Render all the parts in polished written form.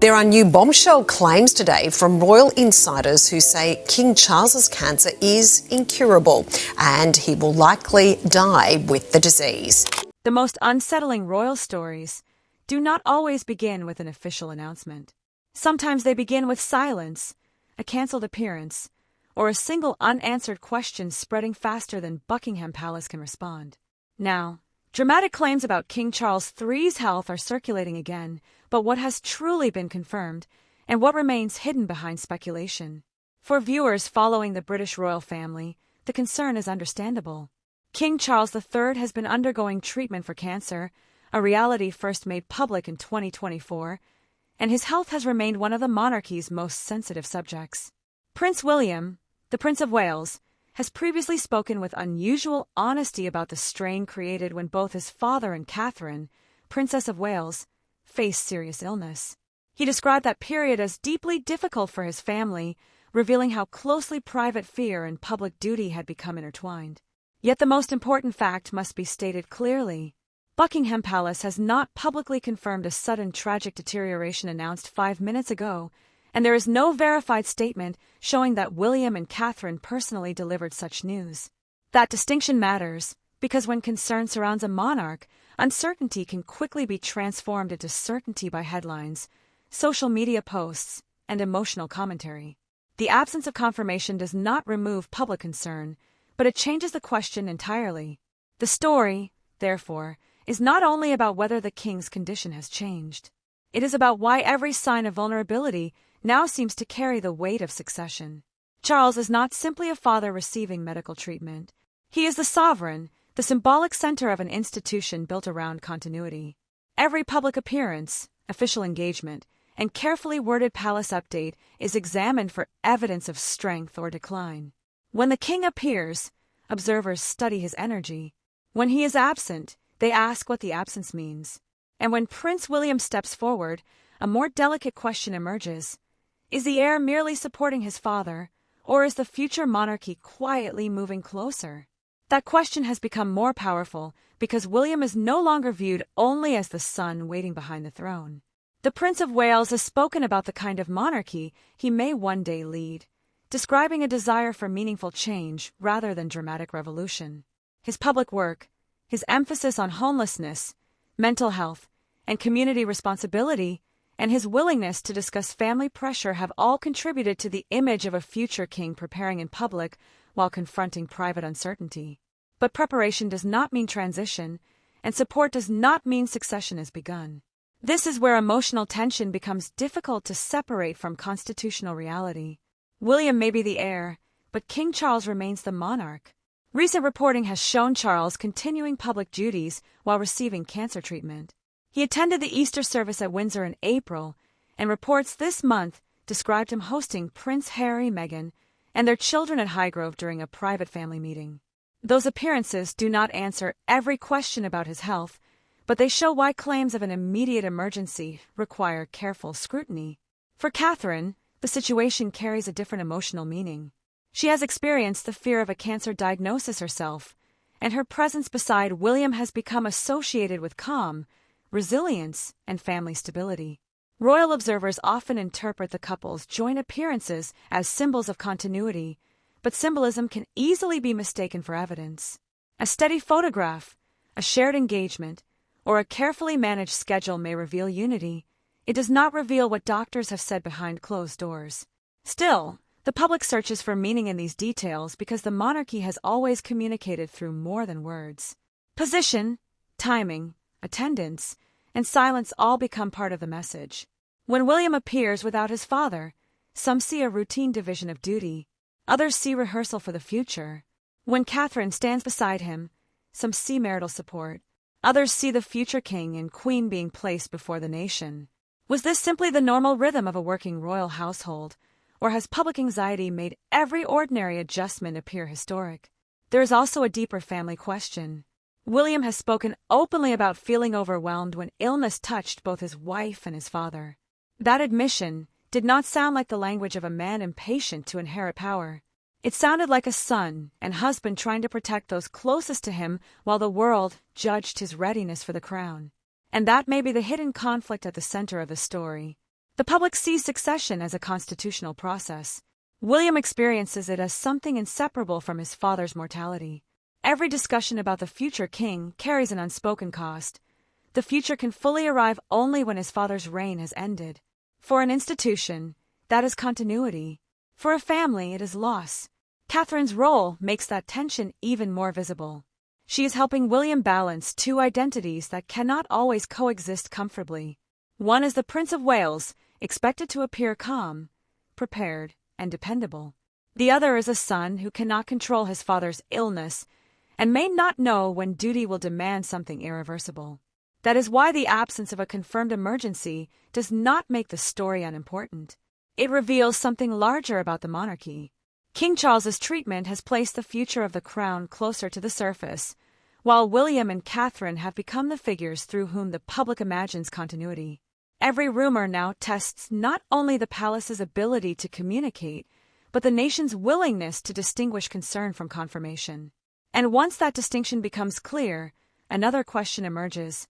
There are new bombshell claims today from royal insiders who say King Charles's cancer is incurable and he will likely die with the disease. The most unsettling royal stories do not always begin with an official announcement. Sometimes they begin with silence, a cancelled appearance, or a single unanswered question spreading faster than Buckingham Palace can respond. Now, dramatic claims about King Charles III's health are circulating again, but what has truly been confirmed and what remains hidden behind speculation? For viewers following the British royal family, the concern is understandable. King Charles III has been undergoing treatment for cancer, a reality first made public in 2024, and his health has remained one of the monarchy's most sensitive subjects. Prince William, the Prince of Wales, has previously spoken with unusual honesty about the strain created when both his father and Catherine, Princess of Wales, faced serious illness. He described that period as deeply difficult for his family, revealing how closely private fear and public duty had become intertwined. Yet the most important fact must be stated clearly. Buckingham Palace has not publicly confirmed a sudden tragic deterioration announced 5 minutes ago, and there is no verified statement showing that William and Catherine personally delivered such news. That distinction matters, because when concern surrounds a monarch, uncertainty can quickly be transformed into certainty by headlines, social media posts, and emotional commentary. The absence of confirmation does not remove public concern, but it changes the question entirely. The story, therefore, is not only about whether the king's condition has changed. It is about why every sign of vulnerability now seems to carry the weight of succession. Charles is not simply a father receiving medical treatment. He is the sovereign, the symbolic center of an institution built around continuity. Every public appearance, official engagement, and carefully worded palace update is examined for evidence of strength or decline. When the king appears, observers study his energy. When he is absent, they ask what the absence means. And when Prince William steps forward, a more delicate question emerges. Is the heir merely supporting his father, or is the future monarchy quietly moving closer? That question has become more powerful because William is no longer viewed only as the son waiting behind the throne. The Prince of Wales has spoken about the kind of monarchy he may one day lead, describing a desire for meaningful change rather than dramatic revolution. His public work, his emphasis on homelessness, mental health, and community responsibility, and his willingness to discuss family pressure have all contributed to the image of a future king preparing in public while confronting private uncertainty. But preparation does not mean transition, and support does not mean succession has begun. This is where emotional tension becomes difficult to separate from constitutional reality. William may be the heir, but King Charles remains the monarch. Recent reporting has shown Charles continuing public duties while receiving cancer treatment. He attended the Easter service at Windsor in April, and reports this month described him hosting Prince Harry, Meghan, and their children at Highgrove during a private family meeting. Those appearances do not answer every question about his health, but they show why claims of an immediate emergency require careful scrutiny. For Catherine, the situation carries a different emotional meaning. She has experienced the fear of a cancer diagnosis herself, and her presence beside William has become associated with calm, resilience, and family stability. Royal observers often interpret the couple's joint appearances as symbols of continuity, but symbolism can easily be mistaken for evidence. A steady photograph, a shared engagement, or a carefully managed schedule may reveal unity. It does not reveal what doctors have said behind closed doors. Still, the public searches for meaning in these details because the monarchy has always communicated through more than words. Position, timing, attendance, and silence all become part of the message. When William appears without his father, some see a routine division of duty, others see rehearsal for the future. When Catherine stands beside him, some see marital support, others see the future king and queen being placed before the nation. Was this simply the normal rhythm of a working royal household, or has public anxiety made every ordinary adjustment appear historic? There is also a deeper family question. William has spoken openly about feeling overwhelmed when illness touched both his wife and his father. That admission did not sound like the language of a man impatient to inherit power. It sounded like a son and husband trying to protect those closest to him while the world judged his readiness for the crown. And that may be the hidden conflict at the center of the story. The public sees succession as a constitutional process. William experiences it as something inseparable from his father's mortality. Every discussion about the future king carries an unspoken cost. The future can fully arrive only when his father's reign has ended. For an institution, that is continuity. For a family, it is loss. Catherine's role makes that tension even more visible. She is helping William balance two identities that cannot always coexist comfortably. One is the Prince of Wales, expected to appear calm, prepared, and dependable. The other is a son who cannot control his father's illness and may not know when duty will demand something irreversible. That is why the absence of a confirmed emergency does not make the story unimportant. It reveals something larger about the monarchy. King Charles's treatment has placed the future of the crown closer to the surface, while William and Catherine have become the figures through whom the public imagines continuity. Every rumor now tests not only the palace's ability to communicate, but the nation's willingness to distinguish concern from confirmation. And once that distinction becomes clear, another question emerges.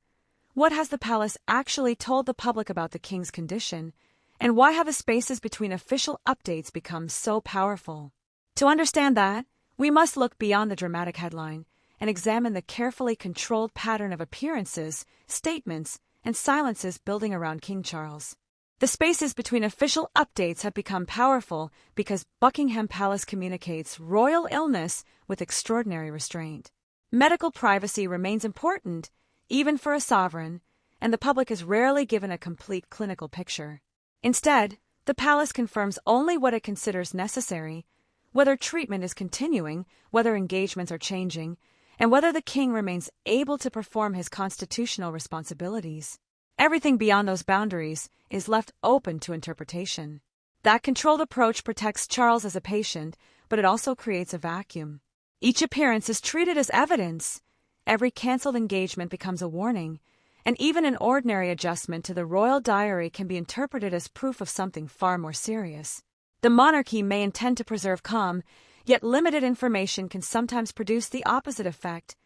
What has the palace actually told the public about the king's condition, and why have the spaces between official updates become so powerful? To understand that, we must look beyond the dramatic headline and examine the carefully controlled pattern of appearances, statements, and silences building around King Charles. The spaces between official updates have become powerful because Buckingham Palace communicates royal illness with extraordinary restraint. Medical privacy remains important, even for a sovereign, and the public is rarely given a complete clinical picture. Instead, the palace confirms only what it considers necessary, whether treatment is continuing, whether engagements are changing, and whether the king remains able to perform his constitutional responsibilities. Everything beyond those boundaries is left open to interpretation. That controlled approach protects Charles as a patient, but it also creates a vacuum. Each appearance is treated as evidence. Every cancelled engagement becomes a warning, and even an ordinary adjustment to the royal diary can be interpreted as proof of something far more serious. The monarchy may intend to preserve calm, yet limited information can sometimes produce the opposite effect,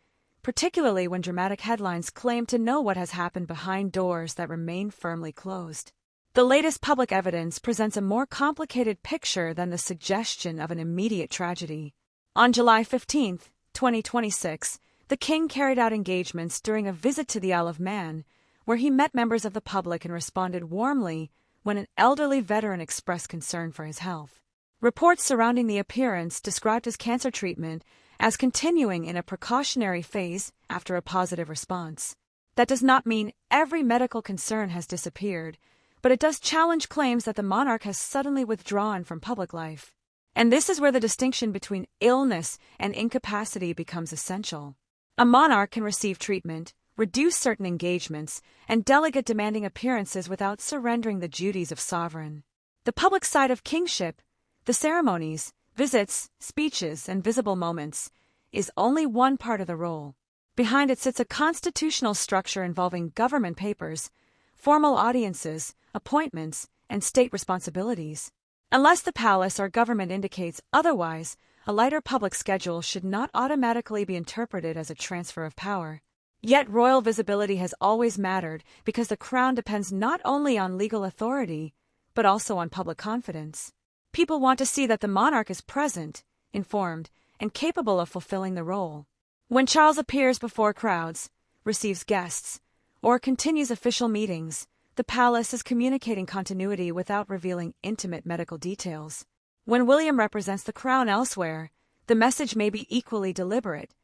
particularly when dramatic headlines claim to know what has happened behind doors that remain firmly closed. The latest public evidence presents a more complicated picture than the suggestion of an immediate tragedy. On July 15, 2026, the king carried out engagements during a visit to the Isle of Man, where he met members of the public and responded warmly when an elderly veteran expressed concern for his health. Reports surrounding the appearance described his cancer treatment as continuing in a precautionary phase after a positive response. That does not mean every medical concern has disappeared, but it does challenge claims that the monarch has suddenly withdrawn from public life. And this is where the distinction between illness and incapacity becomes essential. A monarch can receive treatment, reduce certain engagements, and delegate demanding appearances without surrendering the duties of sovereign. The public side of kingship, the ceremonies, visits, speeches, and visible moments, is only one part of the role. Behind it sits a constitutional structure involving government papers, formal audiences, appointments, and state responsibilities. Unless the palace or government indicates otherwise, a lighter public schedule should not automatically be interpreted as a transfer of power. Yet royal visibility has always mattered because the crown depends not only on legal authority, but also on public confidence. People want to see that the monarch is present, informed, and capable of fulfilling the role. When Charles appears before crowds, receives guests, or continues official meetings, the palace is communicating continuity without revealing intimate medical details. When William represents the crown elsewhere, the message may be equally deliberate.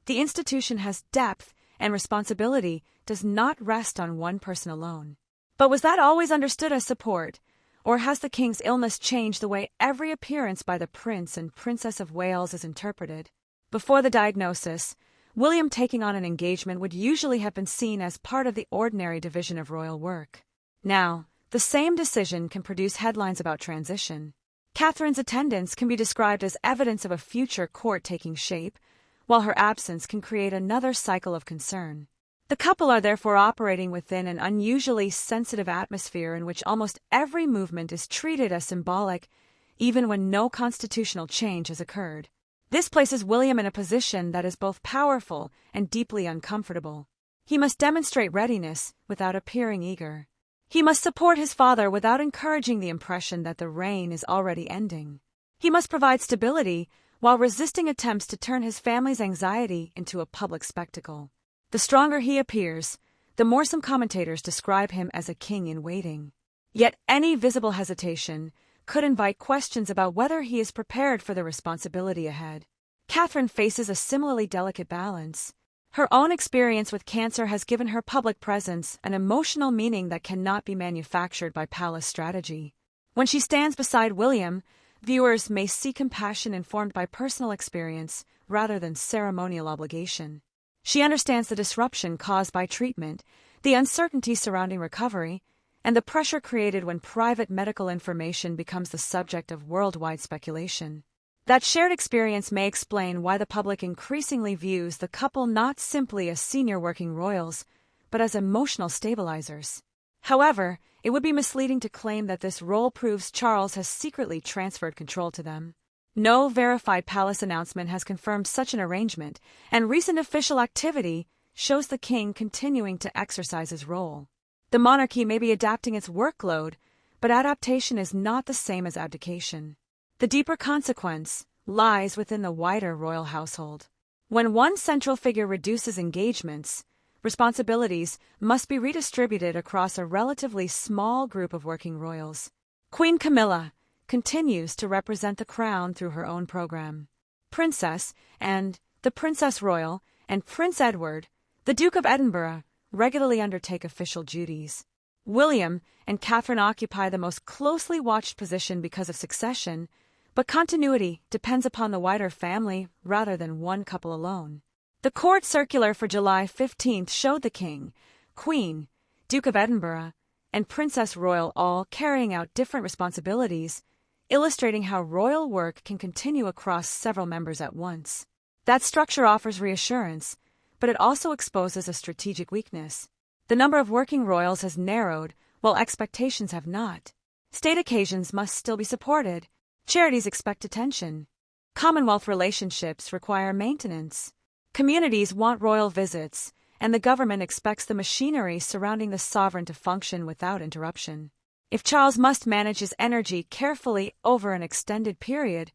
The institution has depth, and responsibility does not rest on one person alone. But was that always understood as support? Or has the king's illness changed the way every appearance by the Prince and Princess of Wales is interpreted? Before the diagnosis, William taking on an engagement would usually have been seen as part of the ordinary division of royal work. Now, the same decision can produce headlines about transition. Catherine's attendance can be described as evidence of a future court taking shape, while her absence can create another cycle of concern. The couple are therefore operating within an unusually sensitive atmosphere in which almost every movement is treated as symbolic, even when no constitutional change has occurred. This places William in a position that is both powerful and deeply uncomfortable. He must demonstrate readiness without appearing eager. He must support his father without encouraging the impression that the reign is already ending. He must provide stability while resisting attempts to turn his family's anxiety into a public spectacle. The stronger he appears, the more some commentators describe him as a king in waiting. Yet any visible hesitation could invite questions about whether he is prepared for the responsibility ahead. Catherine faces a similarly delicate balance. Her own experience with cancer has given her public presence an emotional meaning that cannot be manufactured by palace strategy. When she stands beside William, viewers may see compassion informed by personal experience rather than ceremonial obligation. She understands the disruption caused by treatment, the uncertainty surrounding recovery, and the pressure created when private medical information becomes the subject of worldwide speculation. That shared experience may explain why the public increasingly views the couple not simply as senior working royals, but as emotional stabilizers. However, it would be misleading to claim that this role proves Charles has secretly transferred control to them. No verified palace announcement has confirmed such an arrangement, and recent official activity shows the king continuing to exercise his role. The monarchy may be adapting its workload, but adaptation is not the same as abdication. The deeper consequence lies within the wider royal household. When one central figure reduces engagements, responsibilities must be redistributed across a relatively small group of working royals. Queen Camilla continues to represent the crown through her own program. Princess and the Princess Royal and Prince Edward, the Duke of Edinburgh, regularly undertake official duties. William and Catherine occupy the most closely watched position because of succession, but continuity depends upon the wider family rather than one couple alone. The court circular for July 15th showed the King, Queen, Duke of Edinburgh, and Princess Royal all carrying out different responsibilities, illustrating how royal work can continue across several members at once. That structure offers reassurance, but it also exposes a strategic weakness. The number of working royals has narrowed, while expectations have not. State occasions must still be supported. Charities expect attention. Commonwealth relationships require maintenance. Communities want royal visits, and the government expects the machinery surrounding the sovereign to function without interruption. If Charles must manage his energy carefully over an extended period,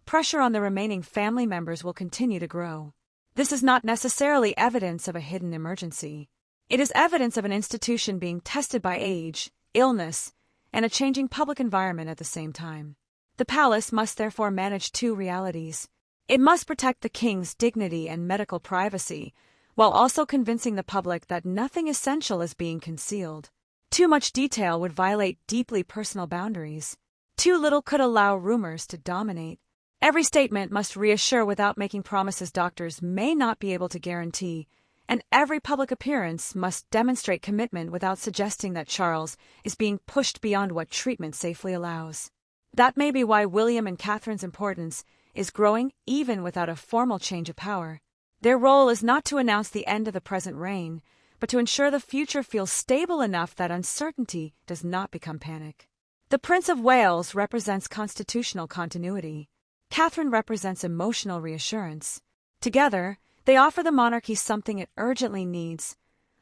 pressure on the remaining family members will continue to grow. This is not necessarily evidence of a hidden emergency. It is evidence of an institution being tested by age, illness, and a changing public environment at the same time. The palace must therefore manage two realities. It must protect the king's dignity and medical privacy, while also convincing the public that nothing essential is being concealed. Too much detail would violate deeply personal boundaries. Too little could allow rumors to dominate. Every statement must reassure without making promises doctors may not be able to guarantee, and every public appearance must demonstrate commitment without suggesting that Charles is being pushed beyond what treatment safely allows. That may be why William and Catherine's importance is growing even without a formal change of power. Their role is not to announce the end of the present reign, but to ensure the future feels stable enough that uncertainty does not become panic. The Prince of Wales represents constitutional continuity. Catherine represents emotional reassurance. Together, they offer the monarchy something it urgently needs: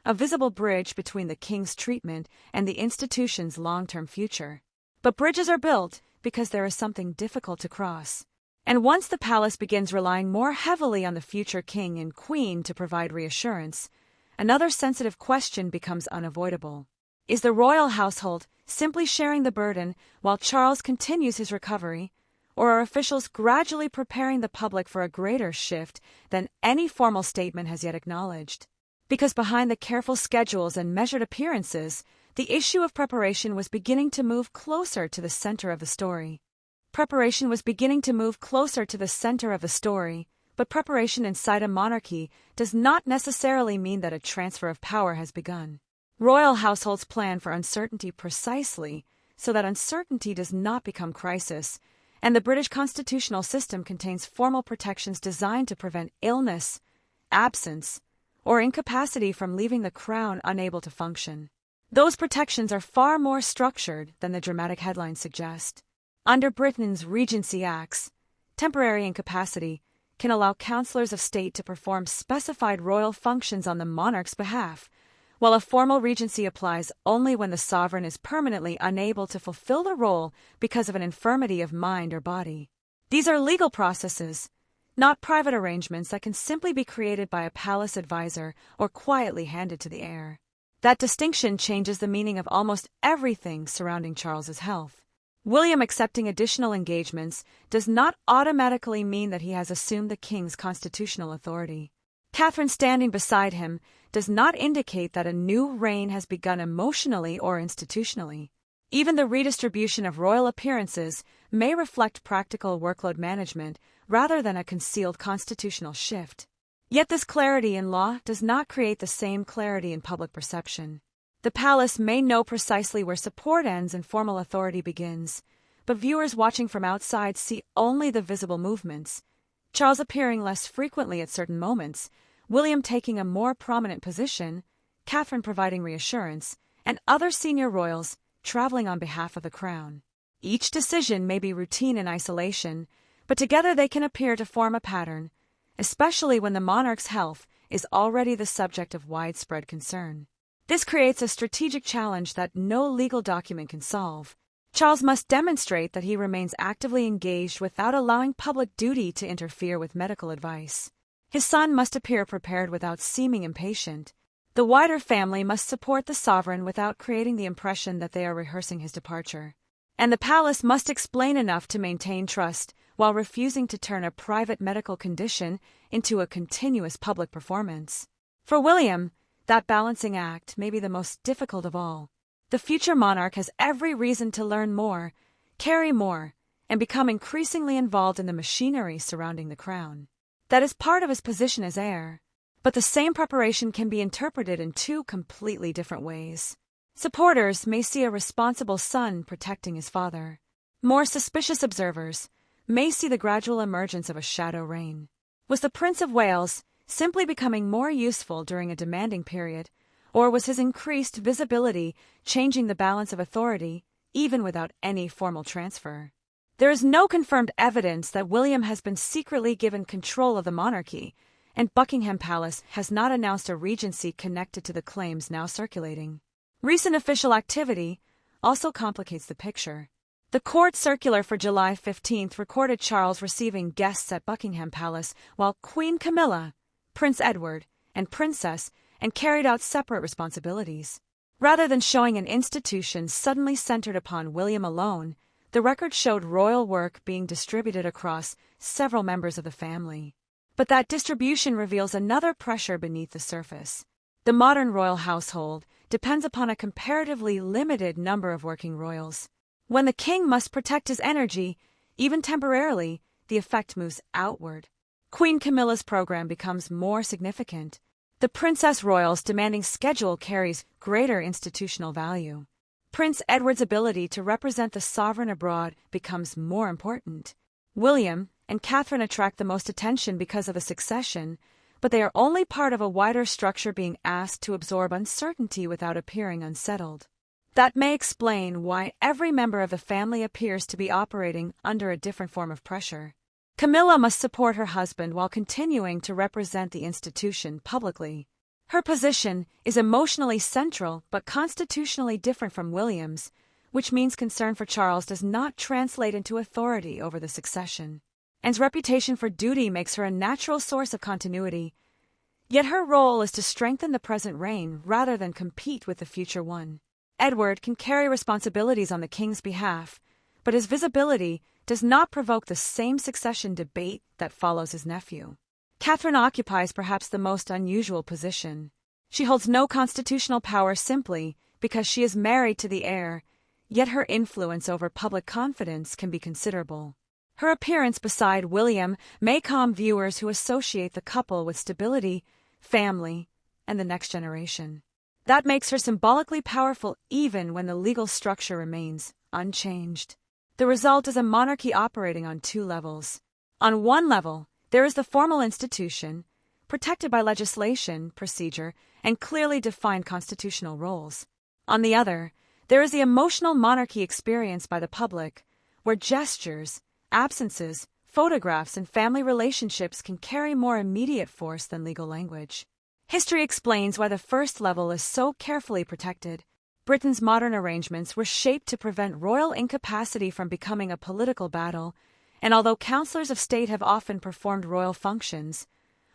a visible bridge between the king's treatment and the institution's long-term future. But bridges are built because there is something difficult to cross. And once the palace begins relying more heavily on the future king and queen to provide reassurance, another sensitive question becomes unavoidable. Is the royal household simply sharing the burden while Charles continues his recovery, or are officials gradually preparing the public for a greater shift than any formal statement has yet acknowledged? Because behind the careful schedules and measured appearances, the issue of preparation was beginning to move closer to the center of the story. Preparation was beginning to move closer to the center of the story, but preparation inside a monarchy does not necessarily mean that a transfer of power has begun. Royal households plan for uncertainty precisely so that uncertainty does not become crisis, and the British constitutional system contains formal protections designed to prevent illness, absence, or incapacity from leaving the crown unable to function. Those protections are far more structured than the dramatic headlines suggest. Under Britain's Regency Acts, temporary incapacity can allow councillors of state to perform specified royal functions on the monarch's behalf, while a formal regency applies only when the sovereign is permanently unable to fulfill the role because of an infirmity of mind or body. These are legal processes, not private arrangements that can simply be created by a palace advisor or quietly handed to the heir. That distinction changes the meaning of almost everything surrounding Charles's health. William accepting additional engagements does not automatically mean that he has assumed the king's constitutional authority. Catherine standing beside him does not indicate that a new reign has begun emotionally or institutionally. Even the redistribution of royal appearances may reflect practical workload management rather than a concealed constitutional shift. Yet this clarity in law does not create the same clarity in public perception. The palace may know precisely where support ends and formal authority begins, but viewers watching from outside see only the visible movements. Charles appearing less frequently at certain moments, William taking a more prominent position, Catherine providing reassurance, and other senior royals traveling on behalf of the crown. Each decision may be routine in isolation, but together they can appear to form a pattern, especially when the monarch's health is already the subject of widespread concern. This creates a strategic challenge that no legal document can solve. Charles must demonstrate that he remains actively engaged without allowing public duty to interfere with medical advice. His son must appear prepared without seeming impatient. The wider family must support the sovereign without creating the impression that they are rehearsing his departure. And the palace must explain enough to maintain trust while refusing to turn a private medical condition into a continuous public performance. For William, that balancing act may be the most difficult of all. The future monarch has every reason to learn more, carry more, and become increasingly involved in the machinery surrounding the crown. That is part of his position as heir. But the same preparation can be interpreted in two completely different ways. Supporters may see a responsible son protecting his father. More suspicious observers may see the gradual emergence of a shadow reign. Was the Prince of Wales simply becoming more useful during a demanding period, or was his increased visibility changing the balance of authority, even without any formal transfer? There is no confirmed evidence that William has been secretly given control of the monarchy, and Buckingham Palace has not announced a regency connected to the claims now circulating. Recent official activity also complicates the picture. The court circular for July 15th recorded Charles receiving guests at Buckingham Palace while Queen Camilla, Prince Edward, and Princess and carried out separate responsibilities. Rather than showing an institution suddenly centered upon William alone, the record showed royal work being distributed across several members of the family. But that distribution reveals another pressure beneath the surface. The modern royal household depends upon a comparatively limited number of working royals. When the king must protect his energy, even temporarily, the effect moves outward. Queen Camilla's program becomes more significant. The Princess Royal's demanding schedule carries greater institutional value. Prince Edward's ability to represent the sovereign abroad becomes more important. William and Catherine attract the most attention because of the succession, but they are only part of a wider structure being asked to absorb uncertainty without appearing unsettled. That may explain why every member of the family appears to be operating under a different form of pressure. Camilla must support her husband while continuing to represent the institution publicly. Her position is emotionally central but constitutionally different from William's, which means concern for Charles does not translate into authority over the succession. Anne's reputation for duty makes her a natural source of continuity, yet her role is to strengthen the present reign rather than compete with the future one. Edward can carry responsibilities on the king's behalf, but his visibility does not provoke the same succession debate that follows his nephew. Catherine occupies perhaps the most unusual position. She holds no constitutional power simply because she is married to the heir, yet her influence over public confidence can be considerable. Her appearance beside William may calm viewers who associate the couple with stability, family, and the next generation. That makes her symbolically powerful even when the legal structure remains unchanged. The result is a monarchy operating on two levels. On one level, there is the formal institution, protected by legislation, procedure, and clearly defined constitutional roles. On the other, there is the emotional monarchy experienced by the public, where gestures, absences, photographs, and family relationships can carry more immediate force than legal language. History explains why the first level is so carefully protected. Britain's modern arrangements were shaped to prevent royal incapacity from becoming a political battle, and although councillors of state have often performed royal functions,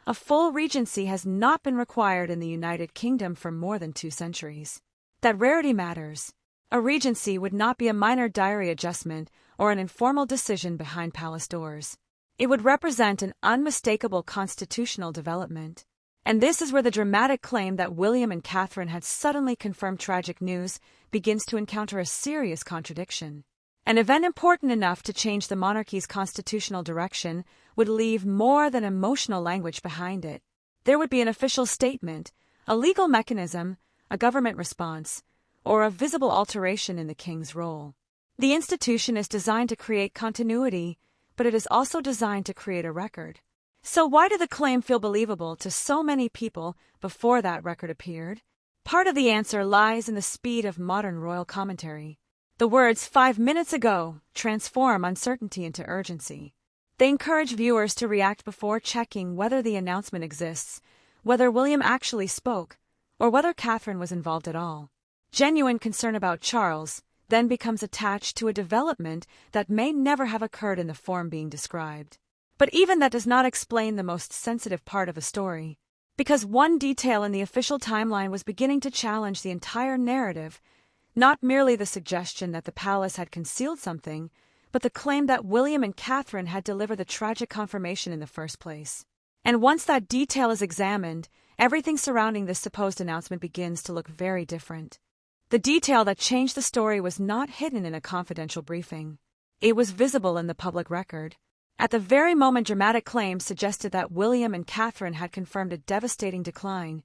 a full regency has not been required in the United Kingdom for more than 2 centuries. That rarity matters. A regency would not be a minor diary adjustment or an informal decision behind palace doors. It would represent an unmistakable constitutional development. And this is where the dramatic claim that William and Catherine had suddenly confirmed tragic news begins to encounter a serious contradiction. An event important enough to change the monarchy's constitutional direction would leave more than emotional language behind it. There would be an official statement, a legal mechanism, a government response, or a visible alteration in the king's role. The institution is designed to create continuity, but it is also designed to create a record. So why did the claim feel believable to so many people before that record appeared? Part of the answer lies in the speed of modern royal commentary. The words 5 minutes ago transform uncertainty into urgency. They encourage viewers to react before checking whether the announcement exists, whether William actually spoke, or whether Catherine was involved at all. Genuine concern about Charles then becomes attached to a development that may never have occurred in the form being described. But even that does not explain the most sensitive part of the story. Because one detail in the official timeline was beginning to challenge the entire narrative, not merely the suggestion that the palace had concealed something, but the claim that William and Catherine had delivered the tragic confirmation in the first place. And once that detail is examined, everything surrounding this supposed announcement begins to look very different. The detail that changed the story was not hidden in a confidential briefing. It was visible in the public record. At the very moment dramatic claims suggested that William and Catherine had confirmed a devastating decline,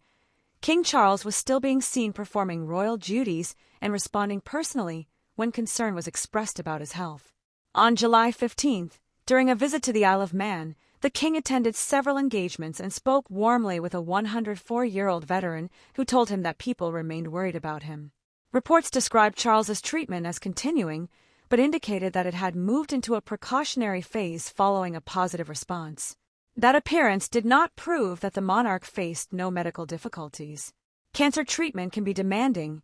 King Charles was still being seen performing royal duties and responding personally when concern was expressed about his health. On July 15th, during a visit to the Isle of Man, the king attended several engagements and spoke warmly with a 104-year-old veteran who told him that people remained worried about him. Reports described Charles's treatment as continuing, but indicated that it had moved into a precautionary phase following a positive response. That appearance did not prove that the monarch faced no medical difficulties. Cancer treatment can be demanding,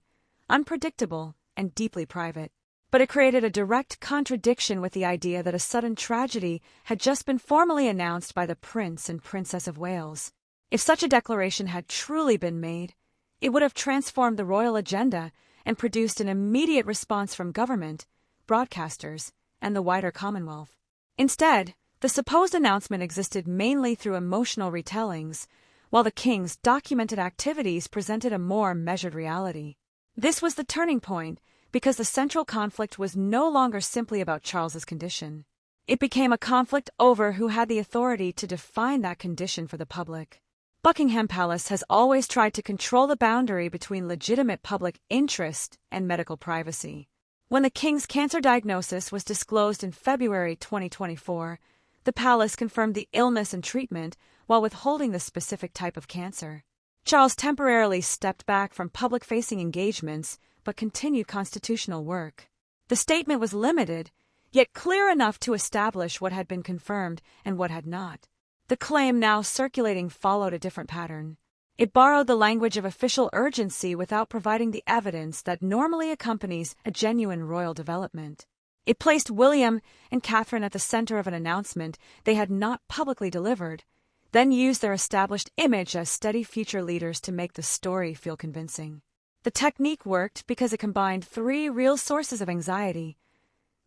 unpredictable, and deeply private. But it created a direct contradiction with the idea that a sudden tragedy had just been formally announced by the Prince and Princess of Wales. If such a declaration had truly been made, it would have transformed the royal agenda and produced an immediate response from government, broadcasters, and the wider Commonwealth. Instead, the supposed announcement existed mainly through emotional retellings, while the king's documented activities presented a more measured reality. This was the turning point, because the central conflict was no longer simply about Charles's condition. It became a conflict over who had the authority to define that condition for the public. Buckingham Palace has always tried to control the boundary between legitimate public interest and medical privacy. When the king's cancer diagnosis was disclosed in February 2024, the palace confirmed the illness and treatment while withholding the specific type of cancer. Charles temporarily stepped back from public-facing engagements but continued constitutional work. The statement was limited, yet clear enough to establish what had been confirmed and what had not. The claim now circulating followed a different pattern. It borrowed the language of official urgency without providing the evidence that normally accompanies a genuine royal development. It placed William and Catherine at the center of an announcement they had not publicly delivered, then used their established image as steady future leaders to make the story feel convincing. The technique worked because it combined 3 real sources of anxiety: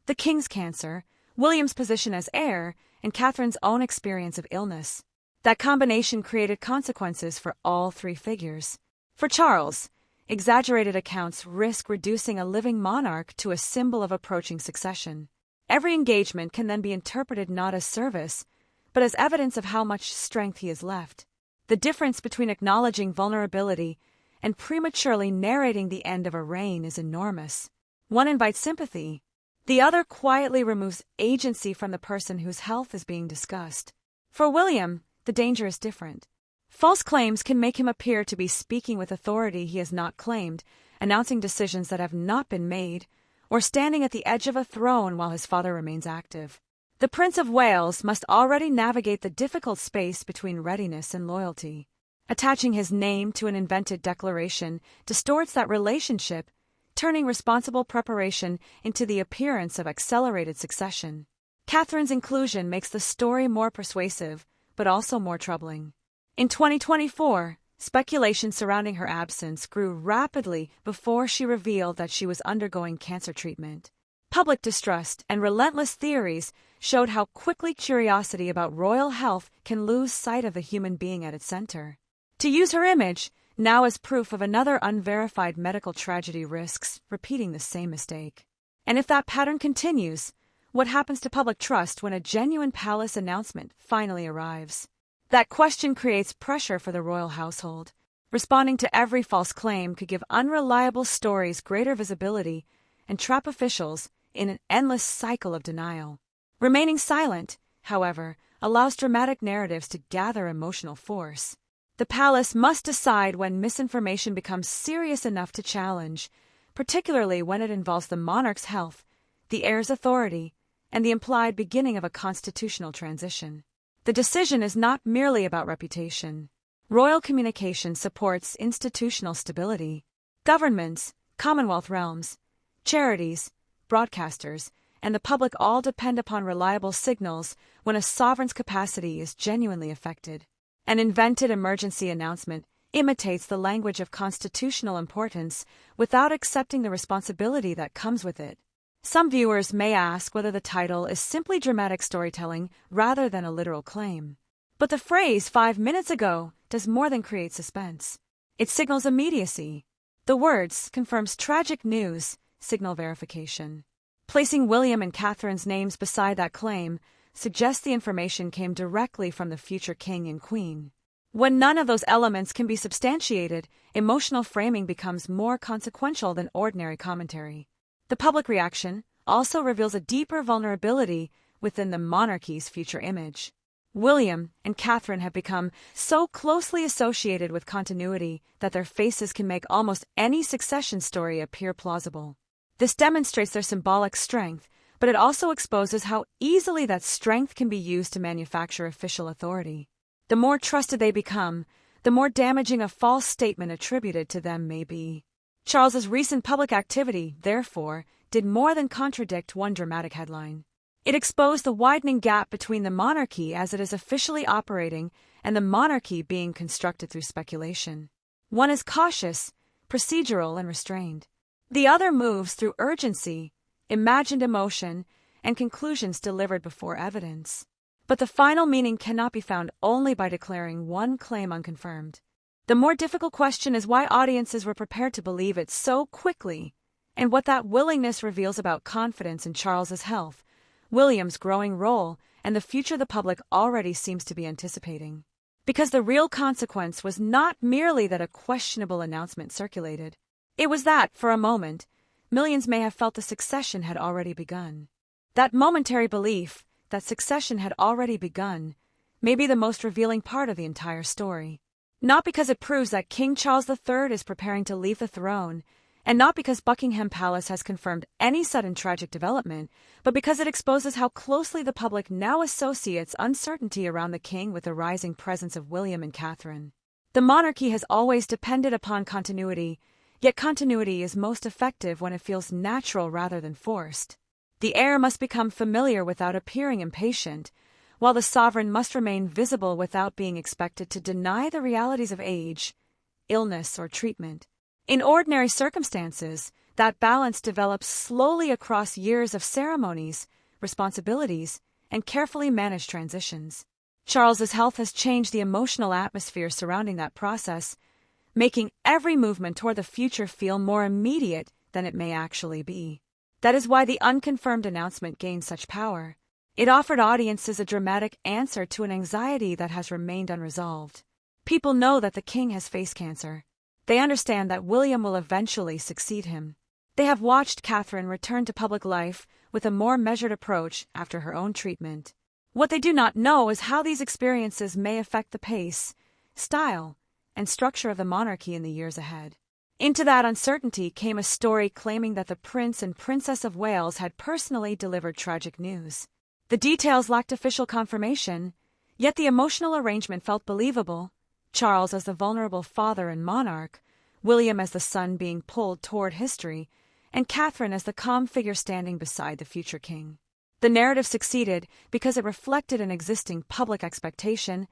the king's cancer, William's position as heir, and Catherine's own experience of illness. That combination created consequences for all 3 figures. For Charles, exaggerated accounts risk reducing a living monarch to a symbol of approaching succession. Every engagement can then be interpreted not as service, but as evidence of how much strength he has left. The difference between acknowledging vulnerability and prematurely narrating the end of a reign is enormous. One invites sympathy. The other quietly removes agency from the person whose health is being discussed. For William, the danger is different. False claims can make him appear to be speaking with authority he has not claimed, announcing decisions that have not been made, or standing at the edge of a throne while his father remains active. The Prince of Wales must already navigate the difficult space between readiness and loyalty. Attaching his name to an invented declaration distorts that relationship, turning responsible preparation into the appearance of accelerated succession. Catherine's inclusion makes the story more persuasive, but also more troubling. In 2024, speculation surrounding her absence grew rapidly before she revealed that she was undergoing cancer treatment. Public distrust and relentless theories showed how quickly curiosity about royal health can lose sight of the human being at its center. To use her image, now as proof of another unverified medical tragedy, risks repeating the same mistake. And if that pattern continues, what happens to public trust when a genuine palace announcement finally arrives? That question creates pressure for the royal household. Responding to every false claim could give unreliable stories greater visibility and trap officials in an endless cycle of denial. Remaining silent, however, allows dramatic narratives to gather emotional force. The palace must decide when misinformation becomes serious enough to challenge, particularly when it involves the monarch's health, the heir's authority, and the implied beginning of a constitutional transition. The decision is not merely about reputation. Royal communication supports institutional stability. Governments, Commonwealth realms, charities, broadcasters, and the public all depend upon reliable signals when a sovereign's capacity is genuinely affected. An invented emergency announcement imitates the language of constitutional importance without accepting the responsibility that comes with it. Some viewers may ask whether the title is simply dramatic storytelling rather than a literal claim. But the phrase 5 minutes ago does more than create suspense. It signals immediacy. The words confirms tragic news signal verification. Placing William and Catherine's names beside that claim suggests the information came directly from the future king and queen. When none of those elements can be substantiated, emotional framing becomes more consequential than ordinary commentary. The public reaction also reveals a deeper vulnerability within the monarchy's future image. William and Catherine have become so closely associated with continuity that their faces can make almost any succession story appear plausible. This demonstrates their symbolic strength, but it also exposes how easily that strength can be used to manufacture official authority. The more trusted they become, the more damaging a false statement attributed to them may be. Charles's recent public activity, therefore, did more than contradict one dramatic headline. It exposed the widening gap between the monarchy as it is officially operating and the monarchy being constructed through speculation. One is cautious, procedural, and restrained. The other moves through urgency, imagined emotion, and conclusions delivered before evidence. But the final meaning cannot be found only by declaring one claim unconfirmed. The more difficult question is why audiences were prepared to believe it so quickly, and what that willingness reveals about confidence in Charles's health, William's growing role, and the future the public already seems to be anticipating. Because the real consequence was not merely that a questionable announcement circulated. It was that, for a moment, millions may have felt the succession had already begun. That momentary belief that succession had already begun may be the most revealing part of the entire story. Not because it proves that King Charles III is preparing to leave the throne, and not because Buckingham Palace has confirmed any sudden tragic development, but because it exposes how closely the public now associates uncertainty around the king with the rising presence of William and Catherine. The monarchy has always depended upon continuity, yet continuity is most effective when it feels natural rather than forced. The heir must become familiar without appearing impatient, while the sovereign must remain visible without being expected to deny the realities of age, illness, or treatment. In ordinary circumstances, that balance develops slowly across years of ceremonies, responsibilities, and carefully managed transitions. Charles's health has changed the emotional atmosphere surrounding that process, making every movement toward the future feel more immediate than it may actually be. That is why the unconfirmed announcement gained such power. It offered audiences a dramatic answer to an anxiety that has remained unresolved. People know that the king has faced cancer. They understand that William will eventually succeed him. They have watched Catherine return to public life with a more measured approach after her own treatment. What they do not know is how these experiences may affect the pace, style, and structure of the monarchy in the years ahead. Into that uncertainty came a story claiming that the Prince and Princess of Wales had personally delivered tragic news. The details lacked official confirmation, yet the emotional arrangement felt believable, Charles as the vulnerable father and monarch, William as the son being pulled toward history, and Catherine as the calm figure standing beside the future king. The narrative succeeded because it reflected an existing public expectation,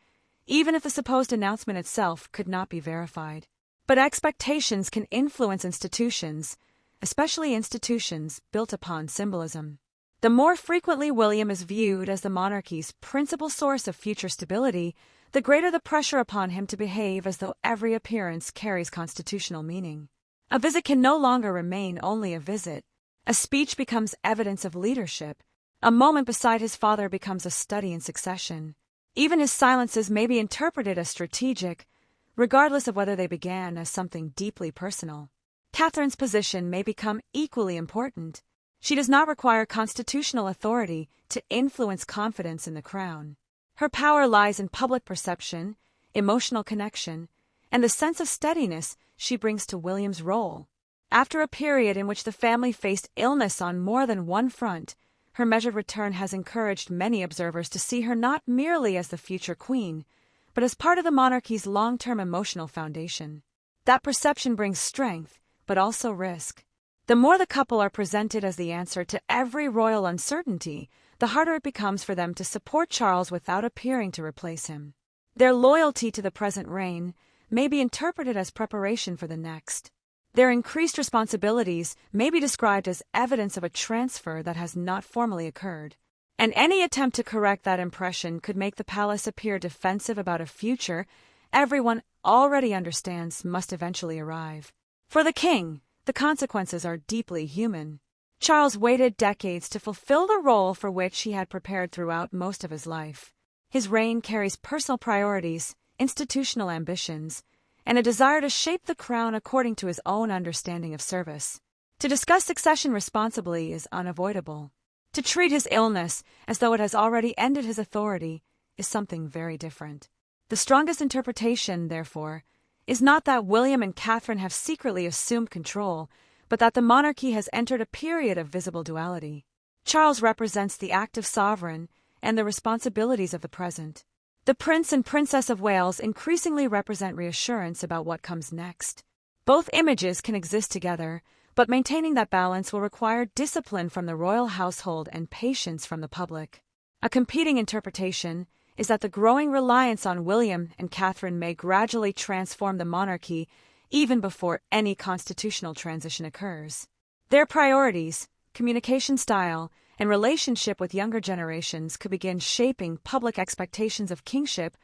even if the supposed announcement itself could not be verified. But expectations can influence institutions, especially institutions built upon symbolism. The more frequently William is viewed as the monarchy's principal source of future stability, the greater the pressure upon him to behave as though every appearance carries constitutional meaning. A visit can no longer remain only a visit. A speech becomes evidence of leadership. A moment beside his father becomes a study in succession. Even his silences may be interpreted as strategic, regardless of whether they began as something deeply personal. Catherine's position may become equally important. She does not require constitutional authority to influence confidence in the crown. Her power lies in public perception, emotional connection, and the sense of steadiness she brings to William's role. After a period in which the family faced illness on more than one front, her measured return has encouraged many observers to see her not merely as the future queen, but as part of the monarchy's long-term emotional foundation. That perception brings strength, but also risk. The more the couple are presented as the answer to every royal uncertainty, the harder it becomes for them to support Charles without appearing to replace him. Their loyalty to the present reign may be interpreted as preparation for the next. Their increased responsibilities may be described as evidence of a transfer that has not formally occurred. And any attempt to correct that impression could make the palace appear defensive about a future everyone already understands must eventually arrive. For the king, the consequences are deeply human. Charles waited decades to fulfill the role for which he had prepared throughout most of his life. His reign carries personal priorities, institutional ambitions, and a desire to shape the crown according to his own understanding of service. To discuss succession responsibly is unavoidable. To treat his illness as though it has already ended his authority is something very different. The strongest interpretation, therefore, is not that William and Catherine have secretly assumed control, but that the monarchy has entered a period of visible duality. Charles represents the active sovereign and the responsibilities of the present. The Prince and Princess of Wales increasingly represent reassurance about what comes next. Both images can exist together, but maintaining that balance will require discipline from the royal household and patience from the public. A competing interpretation is that the growing reliance on William and Catherine may gradually transform the monarchy even before any constitutional transition occurs. Their priorities, communication style, and relationship with younger generations could begin shaping public expectations of kingship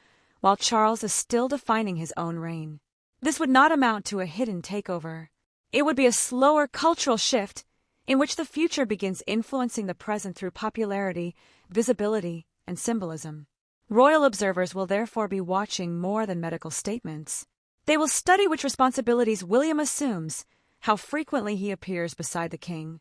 while Charles is still defining his own reign. This would not amount to a hidden takeover. It would be a slower cultural shift in which the future begins influencing the present through popularity, visibility, and symbolism. Royal observers will therefore be watching more than medical statements. They will study which responsibilities William assumes, how frequently he appears beside the king,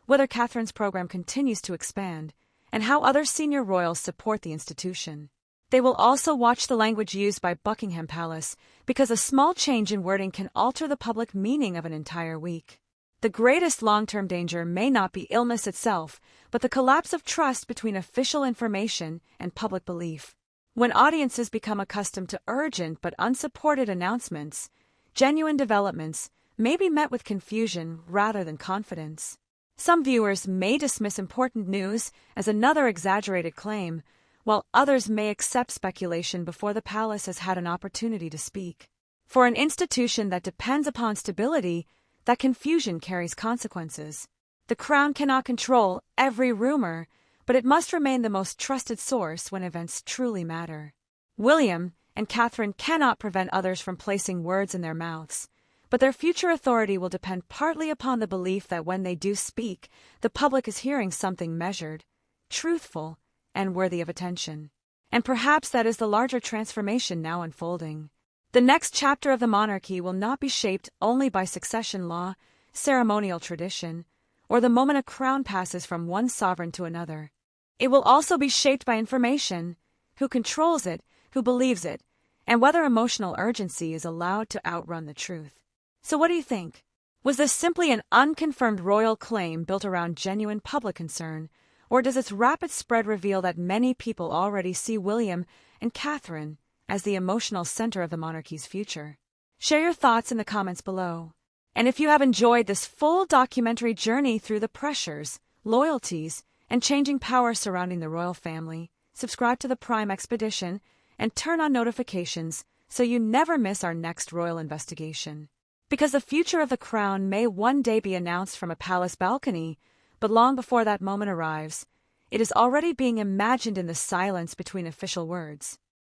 whether Catherine's program continues to expand, and how other senior royals support the institution. They will also watch the language used by Buckingham Palace, because a small change in wording can alter the public meaning of an entire week. The greatest long-term danger may not be illness itself, but the collapse of trust between official information and public belief. When audiences become accustomed to urgent but unsupported announcements, genuine developments may be met with confusion rather than confidence. Some viewers may dismiss important news as another exaggerated claim, while others may accept speculation before the palace has had an opportunity to speak. For an institution that depends upon stability, that confusion carries consequences. The crown cannot control every rumor, but it must remain the most trusted source when events truly matter. William and Catherine cannot prevent others from placing words in their mouths, but their future authority will depend partly upon the belief that when they do speak, the public is hearing something measured, truthful, and worthy of attention. And perhaps that is the larger transformation now unfolding. The next chapter of the monarchy will not be shaped only by succession law, ceremonial tradition, or the moment a crown passes from one sovereign to another. It will also be shaped by information, who controls it, who believes it, and whether emotional urgency is allowed to outrun the truth. So what do you think? Was this simply an unconfirmed royal claim built around genuine public concern, or does its rapid spread reveal that many people already see William and Catherine as the emotional center of the monarchy's future. Share your thoughts in the comments below. And if you have enjoyed this full documentary journey through the pressures, loyalties, and changing power surrounding the royal family, subscribe to the Prime Expedition and turn on notifications so you never miss our next royal investigation. Because the future of the crown may one day be announced from a palace balcony, but long before that moment arrives, it is already being imagined in the silence between official words.